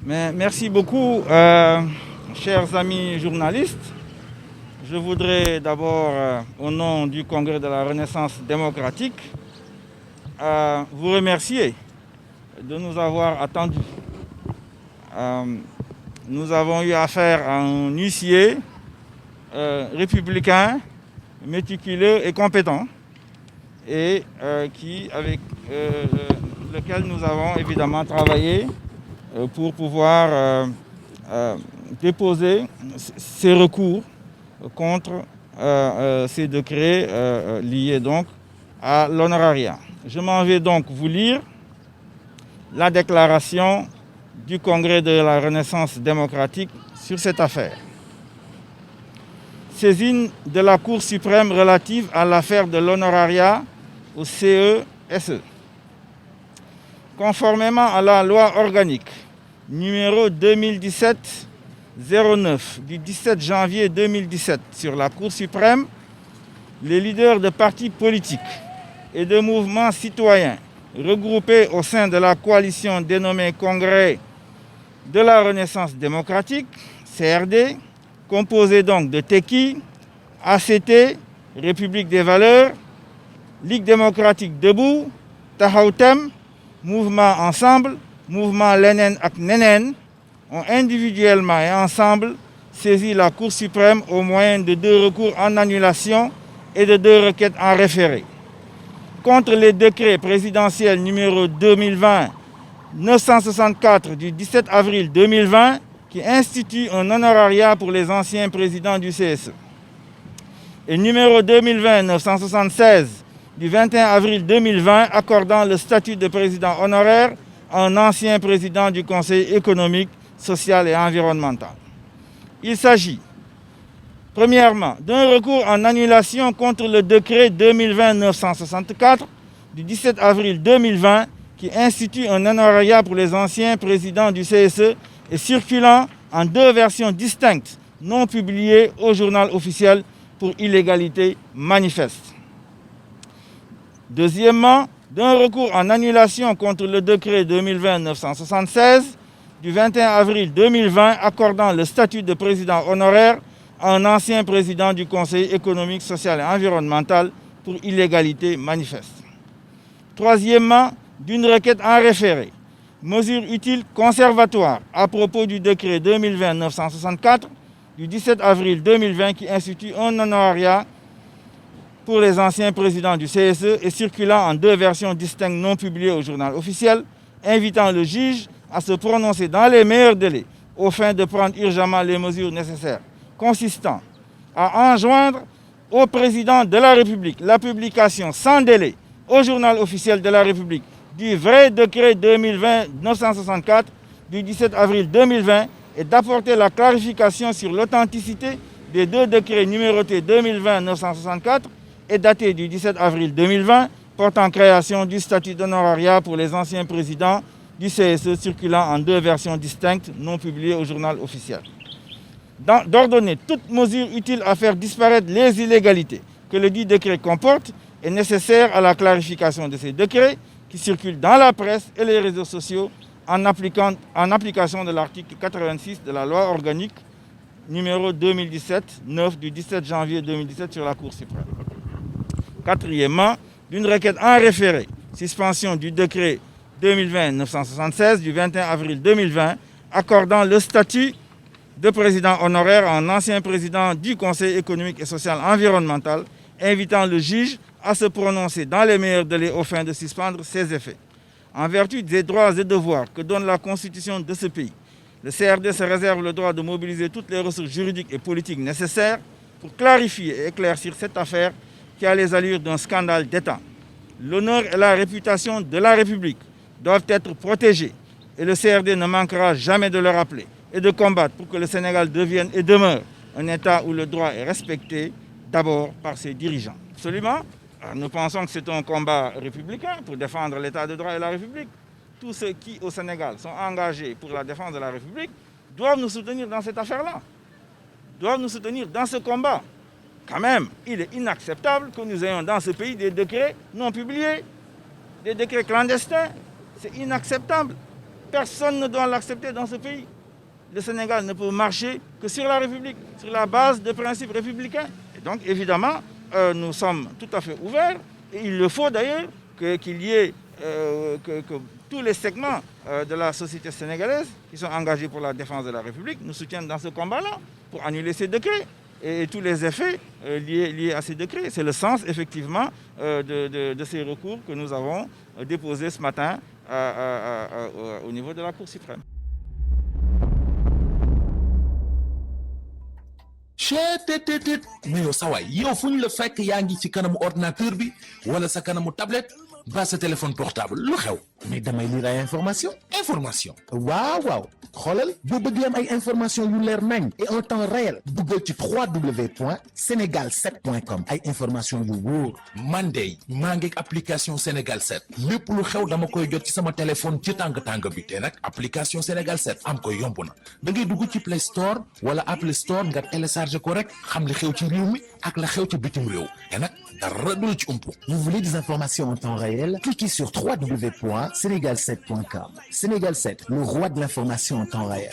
Mais merci beaucoup, chers amis journalistes. Je voudrais d'abord, au nom du Congrès de la Renaissance démocratique, vous remercier de nous avoir attendus. Nous avons eu affaire à un huissier républicain, méticuleux et compétent, et avec lequel nous avons évidemment travaillé pour pouvoir déposer ces recours contre ces décrets liés donc à l'honorariat. Je m'en vais donc vous lire la déclaration du Congrès de la Renaissance démocratique sur cette affaire. Saisine de la Cour suprême relative à l'affaire de l'honorariat au CESE. Conformément à la loi organique numéro 2017-09 du 17 janvier 2017 sur la Cour suprême, les leaders de partis politiques et de mouvements citoyens regroupés au sein de la coalition dénommée Congrès de la Renaissance démocratique, CRD, composé donc de TECI, ACT, République des valeurs, Ligue démocratique debout, Taxawu Tem, Mouvement Ensemble, Mouvement Leneen ak Neneen, ont individuellement et ensemble saisi la Cour suprême au moyen de 2 recours en annulation et de 2 requêtes en référé. Contre les décrets présidentiels numéro 2020-964 du 17 avril 2020 qui institue un honorariat pour les anciens présidents du CSE et numéro 2020-976 du 21 avril 2020 accordant le statut de président honoraire à un ancien président du Conseil économique, social et environnemental. Il s'agit, premièrement, d'un recours en annulation contre le décret 2020-964 du 17 avril 2020 qui institue un honorariat pour les anciens présidents du CSE et circulant en 2 versions distinctes, non publiées au journal officiel pour illégalité manifeste. Deuxièmement, d'un recours en annulation contre le décret 2020-976 du 21 avril 2020 accordant le statut de président honoraire à un ancien président du Conseil économique, social et environnemental pour illégalité manifeste. Troisièmement, d'une requête en référé, mesure utile conservatoire à propos du décret 2020-964 du 17 avril 2020 qui institue un honorariat pour les anciens présidents du CSE et circulant en 2 versions distinctes non publiées au journal officiel, invitant le juge à se prononcer dans les meilleurs délais aux fins de prendre urgemment les mesures nécessaires, consistant à enjoindre au président de la République la publication sans délai au journal officiel de la République du vrai décret 2020-964 du 17 avril 2020 et d'apporter la clarification sur l'authenticité des 2 décrets numérotés 2020-964 et daté du 17 avril 2020 portant création du statut d'honorariat pour les anciens présidents du CSE circulant en 2 versions distinctes non publiées au journal officiel. D'ordonner toute mesure utile à faire disparaître les illégalités que le dit décret comporte est nécessaire à la clarification de ces décrets qui circulent dans la presse et les réseaux sociaux en application de l'article 86 de la loi organique numéro 2017-9 du 17 janvier 2017 sur la Cour suprême. Quatrièmement, d'une requête en référé, suspension du décret 2020-976 du 21 avril 2020 accordant le statut de président honoraire à un ancien président du Conseil économique et social environnemental, invitant le juge à se prononcer dans les meilleurs délais aux fins de suspendre ses effets. En vertu des droits et devoirs que donne la Constitution de ce pays, le CRD se réserve le droit de mobiliser toutes les ressources juridiques et politiques nécessaires pour clarifier et éclaircir cette affaire qui a les allures d'un scandale d'État. L'honneur et la réputation de la République doivent être protégés et le CRD ne manquera jamais de le rappeler et de combattre pour que le Sénégal devienne et demeure un État où le droit est respecté d'abord par ses dirigeants. Absolument. Nous pensons que c'est un combat républicain pour défendre l'État de droit et la République. Tous ceux qui, au Sénégal, sont engagés pour la défense de la République doivent nous soutenir dans cette affaire-là, doivent nous soutenir dans ce combat. Quand même, il est inacceptable que nous ayons dans ce pays des décrets non publiés, des décrets clandestins. C'est inacceptable. Personne ne doit l'accepter dans ce pays. Le Sénégal ne peut marcher que sur la République, sur la base de principes républicains. Et donc, évidemment, nous sommes tout à fait ouverts. Et il le faut d'ailleurs qu'il y ait que tous les segments de la société sénégalaise qui sont engagés pour la défense de la République nous soutiennent dans ce combat-là pour annuler ces décrets et tous les effets liés à ces décrets. C'est le sens, effectivement, de ces recours que nous avons déposés ce matin au niveau de la Cour suprême. mais yow sa waay yow fu ñu la fekk yaa ngi ci kanamu ordinateur bi wala sa kanamu tablette ba sa téléphone portable lu xew mais damay lire ay information waaw xoolal boo bëgg am ay information yu leer nañ et en temps réel duggal ci www.senegal7.com ay information yu wóor man de maa ngi application Sénégal 7 lépp lu xew dama koy jot ci sama téléphone ci tàng bi te nag application Sénégal 7 am ko yomb na da ngay dugg ci Play Store wala Apple Store nga télécharge ko rek xam li xew ci réew mi ak la xew ci bitim réew te nag dara du la ci umpu. Vous voulez des informations en temps réel? Cliquez sur www.senegal7.com. Sénégal 7, le roi de l'information en temps réel.